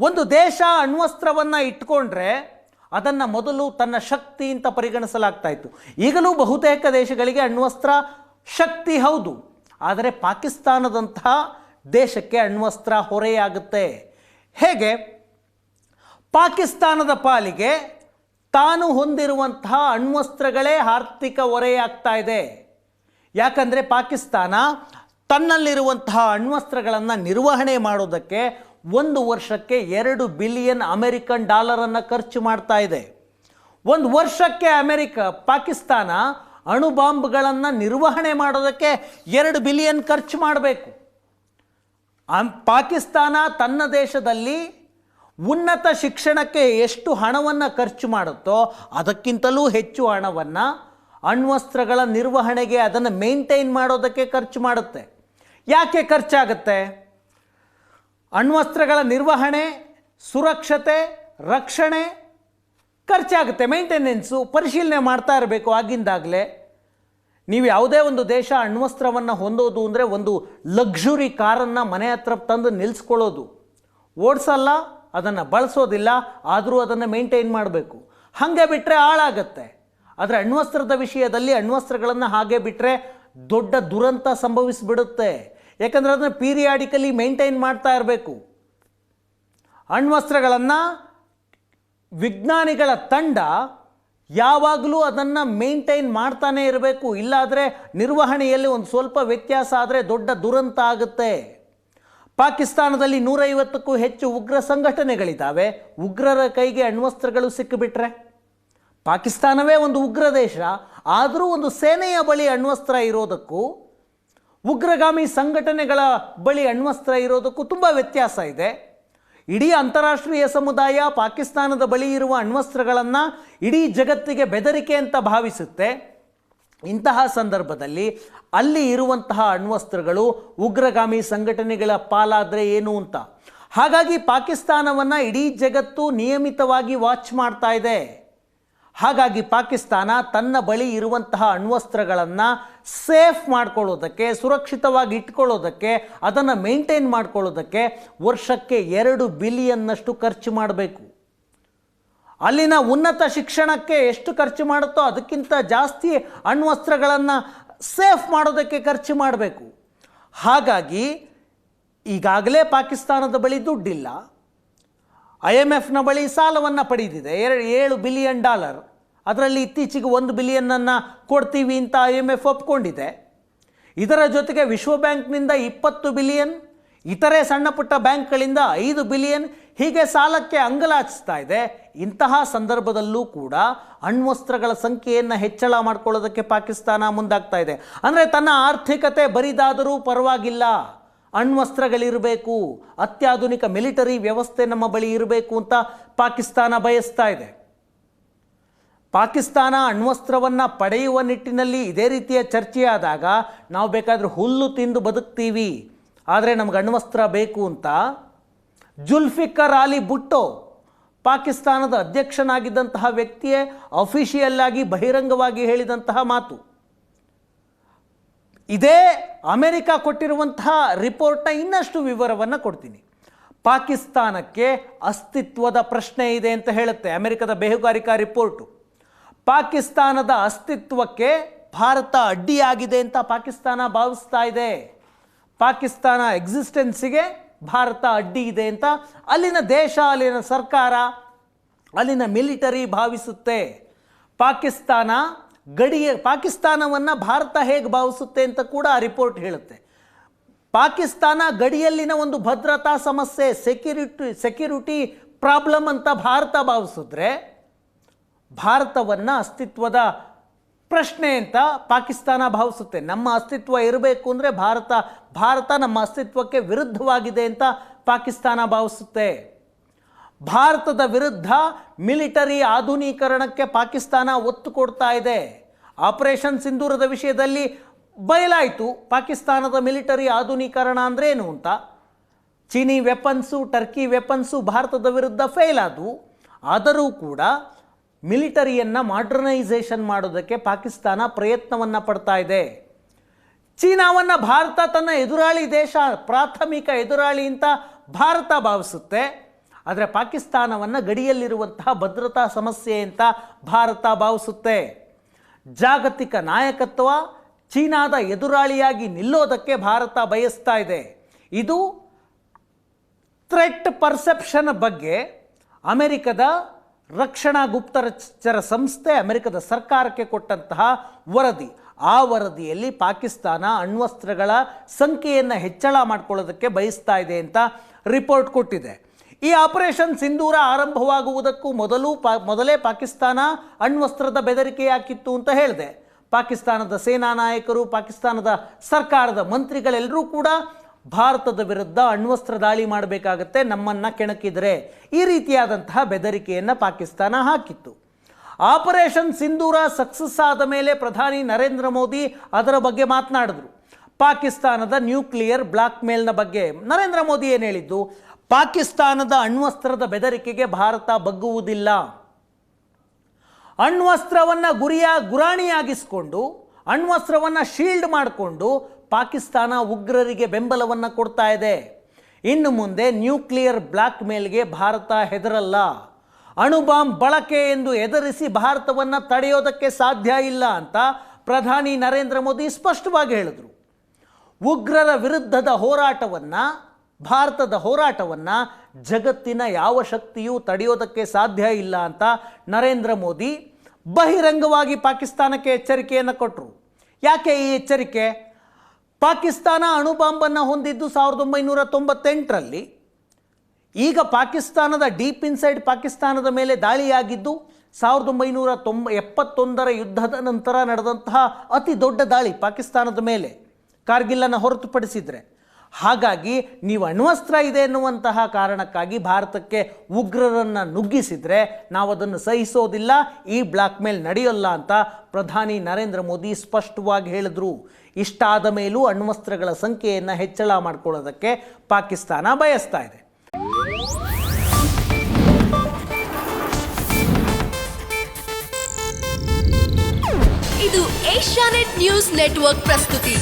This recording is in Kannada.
ಒಂದು ದೇಶ ಅಣ್ವಸ್ತ್ರವನ್ನು ಇಟ್ಕೊಂಡ್ರೆ ಅದನ್ನು ಮೊದಲು ತನ್ನ ಶಕ್ತಿ ಅಂತ ಪರಿಗಣಿಸಲಾಗ್ತಾ ಇತ್ತು. ಈಗಲೂ ಬಹುತೇಕ ದೇಶಗಳಿಗೆ ಅಣ್ವಸ್ತ್ರ ಶಕ್ತಿ ಹೌದು, ಆದರೆ ಪಾಕಿಸ್ತಾನದಂತಹ ದೇಶಕ್ಕೆ ಅಣ್ವಸ್ತ್ರ ಹೊರೆಯಾಗುತ್ತೆ. ಹೇಗೆ? ಪಾಕಿಸ್ತಾನದ ಪಾಲಿಗೆ ತಾನು ಹೊಂದಿರುವಂತಹ ಅಣ್ವಸ್ತ್ರಗಳೇ ಆರ್ಥಿಕ ಹೊರೆಯಾಗ್ತಾ ಇದೆ. ಯಾಕಂದರೆ ಪಾಕಿಸ್ತಾನ ತನ್ನಲ್ಲಿರುವಂತಹ ಅಣ್ವಸ್ತ್ರಗಳನ್ನು ನಿರ್ವಹಣೆ ಮಾಡೋದಕ್ಕೆ ಒಂದು ವರ್ಷಕ್ಕೆ $2 ಬಿಲಿಯನ್ ಅಮೆರಿಕನ್ ಡಾಲರನ್ನು ಖರ್ಚು ಮಾಡ್ತಾ ಇದೆ. ಒಂದು ವರ್ಷಕ್ಕೆ ಪಾಕಿಸ್ತಾನ ಅಣುಬಾಂಬ್ಗಳನ್ನು ನಿರ್ವಹಣೆ ಮಾಡೋದಕ್ಕೆ $2 ಬಿಲಿಯನ್ ಖರ್ಚು ಮಾಡಬೇಕು. ಪಾಕಿಸ್ತಾನ ತನ್ನ ದೇಶದಲ್ಲಿ ಉನ್ನತ ಶಿಕ್ಷಣಕ್ಕೆ ಎಷ್ಟು ಹಣವನ್ನು ಖರ್ಚು ಮಾಡುತ್ತೋ ಅದಕ್ಕಿಂತಲೂ ಹೆಚ್ಚು ಹಣವನ್ನು ಅಣ್ವಸ್ತ್ರಗಳ ನಿರ್ವಹಣೆಗೆ, ಅದನ್ನು ಮೇಂಟೈನ್ ಮಾಡೋದಕ್ಕೆ ಖರ್ಚು ಮಾಡುತ್ತೆ. ಯಾಕೆ ಖರ್ಚಾಗುತ್ತೆ? ಅಣ್ವಸ್ತ್ರಗಳ ನಿರ್ವಹಣೆ, ಸುರಕ್ಷತೆ, ರಕ್ಷಣೆ ಖರ್ಚಾಗುತ್ತೆ. ಮೇಂಟೆನೆನ್ಸು, ಪರಿಶೀಲನೆ ಮಾಡ್ತಾ ಇರಬೇಕು ಆಗಿಂದಾಗಲೇ. ನೀವು ಯಾವುದೇ ಒಂದು ದೇಶ ಅಣ್ವಸ್ತ್ರವನ್ನು ಹೊಂದೋದು ಅಂದರೆ ಒಂದು ಲಕ್ಸುರಿ ಕಾರನ್ನು ಮನೆ ಹತ್ರ ತಂದು ನಿಲ್ಲಿಸ್ಕೊಳ್ಳೋದು, ಓಡಿಸಲ್ಲ, ಅದನ್ನು ಬಳಸೋದಿಲ್ಲ, ಆದರೂ ಅದನ್ನು ಮೇಂಟೈನ್ ಮಾಡಬೇಕು. ಹಾಗೆ ಬಿಟ್ಟರೆ ಹಾಳಾಗತ್ತೆ. ಆದರೆ ಅಣ್ವಸ್ತ್ರದ ವಿಷಯದಲ್ಲಿ ಅಣ್ವಸ್ತ್ರಗಳನ್ನು ಹಾಗೆ ಬಿಟ್ಟರೆ ದೊಡ್ಡ ದುರಂತ ಸಂಭವಿಸಿಬಿಡುತ್ತೆ. ಯಾಕಂದರೆ ಅದನ್ನು ಪೀರಿಯಾಡಿಕಲಿ ಮೇಂಟೈನ್ ಮಾಡ್ತಾ ಇರಬೇಕು. ಅಣ್ವಸ್ತ್ರಗಳನ್ನು ವಿಜ್ಞಾನಿಗಳ ತಂಡ ಯಾವಾಗಲೂ ಅದನ್ನು ಮೇಂಟೈನ್ ಮಾಡ್ತಾನೇ ಇರಬೇಕು. ಇಲ್ಲಾದರೆ ನಿರ್ವಹಣೆಯಲ್ಲಿ ಒಂದು ಸ್ವಲ್ಪ ವ್ಯತ್ಯಾಸ ಆದರೆ ದೊಡ್ಡ ದುರಂತ ಆಗುತ್ತೆ. ಪಾಕಿಸ್ತಾನದಲ್ಲಿ 150ಕ್ಕೂ ಹೆಚ್ಚು ಉಗ್ರ ಸಂಘಟನೆಗಳಿದ್ದಾವೆ. ಉಗ್ರರ ಕೈಗೆ ಅಣ್ವಸ್ತ್ರಗಳು ಸಿಕ್ಕಿಬಿಟ್ರೆ, ಪಾಕಿಸ್ತಾನವೇ ಒಂದು ಉಗ್ರ ದೇಶ, ಆದರೂ ಒಂದು ಸೇನೆಯ ಬಳಿ ಅಣ್ವಸ್ತ್ರ ಇರೋದಕ್ಕೂ ಉಗ್ರಗಾಮಿ ಸಂಘಟನೆಗಳ ಬಳಿ ಅಣ್ವಸ್ತ್ರ ಇರೋದಕ್ಕೂ ತುಂಬ ವ್ಯತ್ಯಾಸ ಇದೆ. ಇಡೀ ಅಂತಾರಾಷ್ಟ್ರೀಯ ಸಮುದಾಯ ಪಾಕಿಸ್ತಾನದ ಬಳಿ ಇರುವ ಅಣ್ವಸ್ತ್ರಗಳನ್ನು ಇಡೀ ಜಗತ್ತಿಗೆ ಬೆದರಿಕೆ ಅಂತ ಭಾವಿಸುತ್ತೆ. ಇಂತಹ ಸಂದರ್ಭದಲ್ಲಿ ಅಲ್ಲಿ ಇರುವಂತಹ ಅಣ್ವಸ್ತ್ರಗಳು ಉಗ್ರಗಾಮಿ ಸಂಘಟನೆಗಳ ಪಾಲಾದರೆ ಏನು ಅಂತ. ಹಾಗಾಗಿ ಪಾಕಿಸ್ತಾನವನ್ನು ಇಡೀ ಜಗತ್ತು ನಿಯಮಿತವಾಗಿ ವಾಚ್ ಮಾಡ್ತಾ ಇದೆ. ಹಾಗಾಗಿ ಪಾಕಿಸ್ತಾನ ತನ್ನ ಬಳಿ ಇರುವಂತಹ ಅಣ್ವಸ್ತ್ರಗಳನ್ನು ಸೇಫ್ ಮಾಡ್ಕೊಳ್ಳೋದಕ್ಕೆ, ಸುರಕ್ಷಿತವಾಗಿ ಇಟ್ಕೊಳ್ಳೋದಕ್ಕೆ, ಅದನ್ನು ಮೇಂಟೈನ್ ಮಾಡ್ಕೊಳ್ಳೋದಕ್ಕೆ ವರ್ಷಕ್ಕೆ $2 ಬಿಲಿಯನ್ನಷ್ಟು ಖರ್ಚು ಮಾಡಬೇಕು. ಅಲ್ಲಿನ ಉನ್ನತ ಶಿಕ್ಷಣಕ್ಕೆ ಎಷ್ಟು ಖರ್ಚು ಮಾಡುತ್ತೋ ಅದಕ್ಕಿಂತ ಜಾಸ್ತಿ ಅಣ್ವಸ್ತ್ರಗಳನ್ನು ಸೇಫ್ ಮಾಡೋದಕ್ಕೆ ಖರ್ಚು ಮಾಡಬೇಕು. ಹಾಗಾಗಿ ಈಗಾಗಲೇ ಪಾಕಿಸ್ತಾನದ ಬಳಿ ದುಡ್ಡಿಲ್ಲ. IMFನ ಬಳಿ ಸಾಲವನ್ನು ಪಡೆದಿದೆ $7 ಬಿಲಿಯನ್. ಅದರಲ್ಲಿ ಇತ್ತೀಚೆಗೆ $1 ಬಿಲಿಯನ್ನನ್ನು ಕೊಡ್ತೀವಿ ಅಂತ IMF ಒಪ್ಕೊಂಡಿದೆ. ಇದರ ಜೊತೆಗೆ ವಿಶ್ವ ಬ್ಯಾಂಕ್ನಿಂದ $20 ಬಿಲಿಯನ್, ಇತರೆ ಸಣ್ಣ ಪುಟ್ಟ ಬ್ಯಾಂಕ್ಗಳಿಂದ $5 ಬಿಲಿಯನ್, ಹೀಗೆ ಸಾಲಕ್ಕೆ ಅಂಗಲಾಚಿಸ್ತಾ ಇದೆ. ಇಂತಹ ಸಂದರ್ಭದಲ್ಲೂ ಕೂಡ ಅಣ್ವಸ್ತ್ರಗಳ ಸಂಖ್ಯೆಯನ್ನು ಹೆಚ್ಚಳ ಮಾಡ್ಕೊಳ್ಳೋದಕ್ಕೆ ಪಾಕಿಸ್ತಾನ ಮುಂದಾಗ್ತಾ ಇದೆ. ಅಂದರೆ ತನ್ನ ಆರ್ಥಿಕತೆ ಬರಿದಾದರೂ ಪರವಾಗಿಲ್ಲ, ಅಣ್ವಸ್ತ್ರಗಳಿರಬೇಕು, ಅತ್ಯಾಧುನಿಕ ಮಿಲಿಟರಿ ವ್ಯವಸ್ಥೆ ನಮ್ಮ ಬಳಿ ಇರಬೇಕು ಅಂತ ಪಾಕಿಸ್ತಾನ ಬಯಸ್ತಾ ಇದೆ. ಪಾಕಿಸ್ತಾನ ಅಣ್ವಸ್ತ್ರವನ್ನು ಪಡೆಯುವ ನಿಟ್ಟಿನಲ್ಲಿ ಇದೇ ರೀತಿಯ ಚರ್ಚೆ ಆದಾಗ ನಾವು ಬೇಕಾದರೆ ಹುಲ್ಲು ತಿಂದು ಬದುಕ್ತೀವಿ, ಆದರೆ ನಮಗೆ ಅಣ್ವಸ್ತ್ರ ಬೇಕು ಅಂತ ಜುಲ್ಫಿಕರ್ ಅಲಿ ಭುಟ್ಟೋ, ಪಾಕಿಸ್ತಾನದ ಅಧ್ಯಕ್ಷನಾಗಿದ್ದಂತಹ ವ್ಯಕ್ತಿಯೇ ಅಫಿಷಿಯಲ್ ಆಗಿ ಬಹಿರಂಗವಾಗಿ ಹೇಳಿದಂತಹ ಮಾತು. ಇದೇ ಅಮೆರಿಕ ಕೊಟ್ಟಿರುವಂತಹ ರಿಪೋರ್ಟ್ನ ಇನ್ನಷ್ಟು ವಿವರವನ್ನು ಕೊಡ್ತೀನಿ. ಪಾಕಿಸ್ತಾನಕ್ಕೆ ಅಸ್ತಿತ್ವದ ಪ್ರಶ್ನೆ ಇದೆ ಅಂತ ಹೇಳುತ್ತೆ ಅಮೆರಿಕದ ಬೇಹುಗಾರಿಕಾ ರಿಪೋರ್ಟು. ಪಾಕಿಸ್ತಾನದ ಅಸ್ತಿತ್ವಕ್ಕೆ ಭಾರತ ಅಡ್ಡಿಯಾಗಿದೆ ಅಂತ ಪಾಕಿಸ್ತಾನ ಭಾವಿಸ್ತಾ ಇದೆ. ಪಾಕಿಸ್ತಾನ ಎಕ್ಸಿಸ್ಟೆನ್ಸಿಗೆ ಭಾರತ ಅಡ್ಡಿ ಇದೆ ಅಂತ ಅಲ್ಲಿನ ದೇಶ, ಅಲ್ಲಿನ ಸರ್ಕಾರ, ಅಲ್ಲಿನ ಮಿಲಿಟರಿ ಭಾವಿಸುತ್ತೆ. ಪಾಕಿಸ್ತಾನವನ್ನು ಭಾರತ ಹೇಗೆ ಭಾವಿಸುತ್ತೆ ಅಂತ ಕೂಡ ಆ ರಿಪೋರ್ಟ್ ಹೇಳುತ್ತೆ. ಪಾಕಿಸ್ತಾನ ಗಡಿಯಲ್ಲಿನ ಒಂದು ಭದ್ರತಾ ಸಮಸ್ಯೆ, ಸೆಕ್ಯೂರಿಟಿ ಪ್ರಾಬ್ಲಮ್ ಅಂತ ಭಾರತ ಭಾವಿಸಿದ್ರೆ, ಭಾರತವನ್ನು ಅಸ್ತಿತ್ವದ ಪ್ರಶ್ನೆ ಅಂತ ಪಾಕಿಸ್ತಾನ ಭಾವಿಸುತ್ತೆ. ನಮ್ಮ ಅಸ್ತಿತ್ವ ಇರಬೇಕು ಅಂದರೆ ಭಾರತ ನಮ್ಮ ಅಸ್ತಿತ್ವಕ್ಕೆ ವಿರುದ್ಧವಾಗಿದೆ ಅಂತ ಪಾಕಿಸ್ತಾನ ಭಾವಿಸುತ್ತೆ. ಭಾರತದ ವಿರುದ್ಧ ಮಿಲಿಟರಿ ಆಧುನೀಕರಣಕ್ಕೆ ಪಾಕಿಸ್ತಾನ ಒತ್ತು ಕೊಡ್ತಾ ಇದೆ. ಆಪರೇಷನ್ ಸಿಂಧೂರದ ವಿಷಯದಲ್ಲಿ ಬಯಲಾಯಿತು ಪಾಕಿಸ್ತಾನದ ಮಿಲಿಟರಿ ಆಧುನೀಕರಣ ಅಂದ್ರೇನು ಅಂತ. ಚೀನಿ ವೆಪನ್ಸು, ಟರ್ಕಿ ವೆಪನ್ಸು ಭಾರತದ ವಿರುದ್ಧ ಫೇಲ್ ಆದವು. ಆದರೂ ಕೂಡ ಮಿಲಿಟರಿಯನ್ನು ಮಾಡರ್ನೈಸೇಷನ್ ಮಾಡೋದಕ್ಕೆ ಪಾಕಿಸ್ತಾನ ಪ್ರಯತ್ನವನ್ನು ಪಡ್ತಾ ಇದೆ. ಚೀನಾವನ್ನು ಭಾರತ ತನ್ನ ಎದುರಾಳಿ ದೇಶ, ಪ್ರಾಥಮಿಕ ಎದುರಾಳಿ ಅಂತ ಭಾರತ ಭಾವಿಸುತ್ತೆ. ಆದರೆ ಪಾಕಿಸ್ತಾನವನ್ನು ಗಡಿಯಲ್ಲಿರುವಂತಹ ಭದ್ರತಾ ಸಮಸ್ಯೆ ಅಂತ ಭಾರತ ಭಾವಿಸುತ್ತೆ. ಜಾಗತಿಕ ನಾಯಕತ್ವ, ಚೀನಾದ ಎದುರಾಳಿಯಾಗಿ ನಿಲ್ಲೋದಕ್ಕೆ ಭಾರತ ಬಯಸ್ತಾ ಇದೆ. ಇದು ಥ್ರೆಟ್ ಪರ್ಸೆಪ್ಷನ್ ಬಗ್ಗೆ ಅಮೆರಿಕದ ರಕ್ಷಣಾ ಗುಪ್ತಚರ ಸಂಸ್ಥೆ ಅಮೆರಿಕದ ಸರ್ಕಾರಕ್ಕೆ ಕೊಟ್ಟಂತಹ ವರದಿ. ಆ ವರದಿಯಲ್ಲಿ ಪಾಕಿಸ್ತಾನ ಅಣ್ವಸ್ತ್ರಗಳ ಸಂಖ್ಯೆಯನ್ನು ಹೆಚ್ಚಳ ಮಾಡಿಕೊಳ್ಳೋದಕ್ಕೆ ಬಯಸ್ತಾ ಇದೆ ಅಂತ ರಿಪೋರ್ಟ್ ಕೊಟ್ಟಿದೆ. ಈ ಆಪರೇಷನ್ ಸಿಂಧೂರ ಆರಂಭವಾಗುವುದಕ್ಕೂ ಮೊದಲೇ ಪಾಕಿಸ್ತಾನ ಅಣ್ವಸ್ತ್ರದ ಬೆದರಿಕೆ ಹಾಕಿತ್ತು ಅಂತ ಹೇಳಿದೆ. ಪಾಕಿಸ್ತಾನದ ಸೇನಾ ನಾಯಕರು, ಪಾಕಿಸ್ತಾನದ ಸರ್ಕಾರದ ಮಂತ್ರಿಗಳೆಲ್ಲರೂ ಕೂಡ ಭಾರತದ ವಿರುದ್ಧ ಅಣ್ವಸ್ತ್ರ ದಾಳಿ ಮಾಡಬೇಕಾಗತ್ತೆ, ನಮ್ಮನ್ನು ಕೆಣಕಿದರೆ, ಈ ರೀತಿಯಾದಂತಹ ಬೆದರಿಕೆಯನ್ನು ಪಾಕಿಸ್ತಾನ ಹಾಕಿತ್ತು. ಆಪರೇಷನ್ ಸಿಂಧೂರ ಸಕ್ಸಸ್ ಆದ ಮೇಲೆ ಪ್ರಧಾನಿ ನರೇಂದ್ರ ಮೋದಿ ಅದರ ಬಗ್ಗೆ ಮಾತನಾಡಿದ್ರು. ಪಾಕಿಸ್ತಾನದ ನ್ಯೂಕ್ಲಿಯರ್ ಬ್ಲಾಕ್ ಮೇಲ್ನ ಬಗ್ಗೆ ನರೇಂದ್ರ ಮೋದಿ ಏನು ಹೇಳಿದ್ದು, ಪಾಕಿಸ್ತಾನದ ಅಣ್ವಸ್ತ್ರದ ಬೆದರಿಕೆಗೆ ಭಾರತ ಬಗ್ಗುವುದಿಲ್ಲ. ಅಣ್ವಸ್ತ್ರವನ್ನು ಗುರಾಣಿಯಾಗಿಸಿಕೊಂಡು, ಅಣ್ವಸ್ತ್ರವನ್ನು ಶೀಲ್ಡ್ ಮಾಡಿಕೊಂಡು ಪಾಕಿಸ್ತಾನ ಉಗ್ರರಿಗೆ ಬೆಂಬಲವನ್ನು ಕೊಡ್ತಾ ಇದೆ. ಇನ್ನು ಮುಂದೆ ನ್ಯೂಕ್ಲಿಯರ್ ಬ್ಲಾಕ್ ಮೇಲ್ಗೆ ಭಾರತ ಹೆದರಲ್ಲ. ಅಣುಬಾಂಬ್ ಬಳಕೆ ಎಂದು ಹೆದರಿಸಿ ಭಾರತವನ್ನು ತಡೆಯೋದಕ್ಕೆ ಸಾಧ್ಯ ಇಲ್ಲ ಅಂತ ಪ್ರಧಾನಿ ನರೇಂದ್ರ ಮೋದಿ ಸ್ಪಷ್ಟವಾಗಿ ಹೇಳಿದರು. ಉಗ್ರರ ವಿರುದ್ಧದ ಹೋರಾಟವನ್ನು, ಭಾರತದ ಹೋರಾಟವನ್ನು ಜಗತ್ತಿನ ಯಾವ ಶಕ್ತಿಯೂ ತಡೆಯೋದಕ್ಕೆ ಸಾಧ್ಯ ಇಲ್ಲ ಅಂತ ನರೇಂದ್ರ ಮೋದಿ ಬಹಿರಂಗವಾಗಿ ಪಾಕಿಸ್ತಾನಕ್ಕೆ ಎಚ್ಚರಿಕೆಯನ್ನು ಕೊಟ್ಟರು. ಯಾಕೆ ಈ ಎಚ್ಚರಿಕೆ? ಪಾಕಿಸ್ತಾನ ಅಣುಬಾಂಬನ್ನು ಹೊಂದಿದ್ದು 1998ರಲ್ಲಿ. ಈಗ ಪಾಕಿಸ್ತಾನದ ಡೀಪ್ ಇನ್ಸೈಡ್ ಪಾಕಿಸ್ತಾನದ ಮೇಲೆ ದಾಳಿಯಾಗಿದ್ದು 1971ರ ಯುದ್ಧದ ನಂತರ ನಡೆದಂತಹ ಅತಿ ದೊಡ್ಡ ದಾಳಿ ಪಾಕಿಸ್ತಾನದ ಮೇಲೆ, ಕಾರ್ಗಿಲ್ಲನ್ನು ಹೊರತುಪಡಿಸಿದರೆ. ಹಾಗಾಗಿ ನೀವು ಅಣ್ವಸ್ತ್ರ ಇದೆ ಎನ್ನುವಂತಹ ಕಾರಣಕ್ಕಾಗಿ ಭಾರತಕ್ಕೆ ಉಗ್ರರನ್ನು ನುಗ್ಗಿಸಿದರೆ ನಾವು ಅದನ್ನು ಸಹಿಸೋದಿಲ್ಲ, ಈ ಬ್ಲಾಕ್ ಮೇಲ್ ನಡೆಯೋಲ್ಲ ಅಂತ ಪ್ರಧಾನಿ ನರೇಂದ್ರ ಮೋದಿ ಸ್ಪಷ್ಟವಾಗಿ ಹೇಳಿದರು. ಇಷ್ಟಾದ ಮೇಲೂ ಅಣ್ವಸ್ತ್ರಗಳ ಸಂಖ್ಯೆಯನ್ನು ಹೆಚ್ಚಳ ಮಾಡಿಕೊಳ್ಳೋದಕ್ಕೆ ಪಾಕಿಸ್ತಾನ ಬಯಸ್ತಾ ಇದೆ. ಇದು ಏಷ್ಯಾನೆಟ್ ನ್ಯೂಸ್ ನೆಟ್ವರ್ಕ್ ಪ್ರಸ್ತುತಿ.